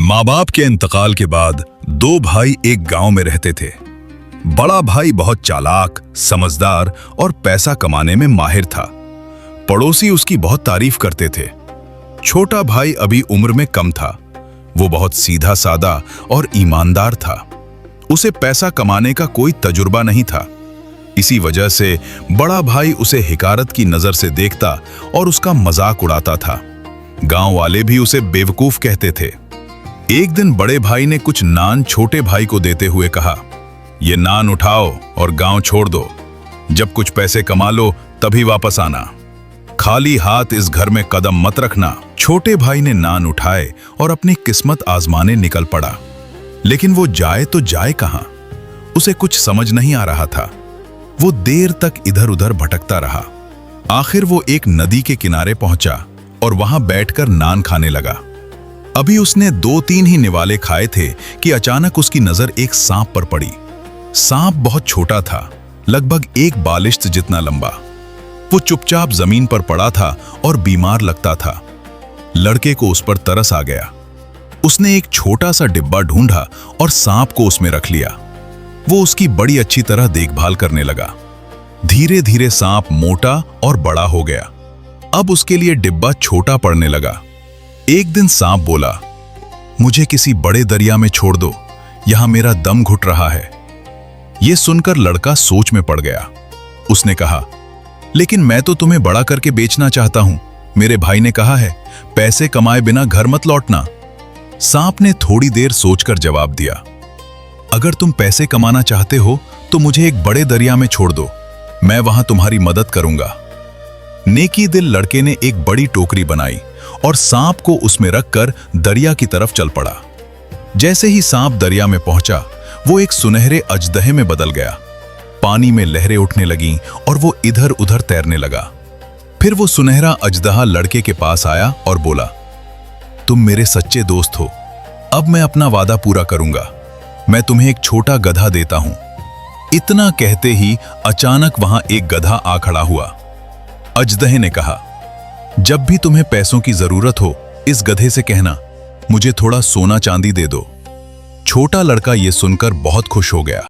माँ बाप के इंतकाल के बाद दो भाई एक गांव में रहते थे। बड़ा भाई बहुत चालाक, समझदार और पैसा कमाने में माहिर था। पड़ोसी उसकी बहुत तारीफ करते थे। छोटा भाई अभी उम्र में कम था। वो बहुत सीधा सादा और ईमानदार था। उसे पैसा कमाने का कोई तजुर्बा नहीं था। इसी वजह से बड़ा भाई उसे हिकारत की नजर से देखता और उसका मजाक उड़ाता था। गांव वाले भी उसे बेवकूफ कहते थे। एक दिन बड़े भाई ने कुछ नान छोटे भाई को देते हुए कहा, ये नान उठाओ और गांव छोड़ दो। जब कुछ पैसे कमा लो तभी वापस आना। खाली हाथ इस घर में कदम मत रखना। छोटे भाई ने नान उठाए और अपनी किस्मत आजमाने निकल पड़ा। लेकिन वो जाए तो जाए कहां? उसे कुछ समझ नहीं आ रहा था। वो देर तक इधर उधर भटकता रहा। आखिर वो एक नदी के किनारे पहुंचा और वहां बैठकर नान खाने लगा। अभी उसने 2-3 ही निवाले खाए थे कि अचानक उसकी नजर एक सांप पर पड़ी। सांप बहुत छोटा था, लगभग एक बालिश्त जितना लंबा। वो चुपचाप जमीन पर पड़ा था और बीमार लगता था। लड़के को उस पर तरस आ गया। उसने एक छोटा सा डिब्बा ढूंढा और सांप को उसमें रख लिया। वो उसकी बड़ी अच्छी तरह देखभाल करने लगा। धीरे धीरे सांप मोटा और बड़ा हो गया। अब उसके लिए डिब्बा छोटा पड़ने लगा। एक दिन सांप बोला, मुझे किसी बड़े दरिया में छोड़ दो, यहां मेरा दम घुट रहा है। यह सुनकर लड़का सोच में पड़ गया। उसने कहा, लेकिन मैं तो तुम्हें बड़ा करके बेचना चाहता हूं। मेरे भाई ने कहा है, पैसे कमाए बिना घर मत लौटना। सांप ने थोड़ी देर सोचकर जवाब दिया, अगर तुम पैसे कमाना चाहते हो तो मुझे एक बड़े दरिया में छोड़ दो, मैं वहां तुम्हारी मदद करूंगा। नेकी दिल लड़के ने एक बड़ी टोकरी बनाई और सांप को उसमें रखकर दरिया की तरफ चल पड़ा। जैसे ही सांप दरिया में पहुंचा, वो एक सुनहरे अजदहे में बदल गया। पानी में लहरें उठने लगीं और वो इधर उधर तैरने लगा। फिर वो सुनहरा अजदहा लड़के के पास आया और बोला, तुम मेरे सच्चे दोस्त हो। अब मैं अपना वादा पूरा करूंगा। मैं तुम्हें एक छोटा गधा देता हूं। इतना कहते ही अचानक वहां एक गधा आ खड़ा हुआ। अजदहे ने कहा, जब भी तुम्हें पैसों की जरूरत हो, इस गधे से कहना, मुझे थोड़ा सोना चांदी दे दो। छोटा लड़का यह सुनकर बहुत खुश हो गया।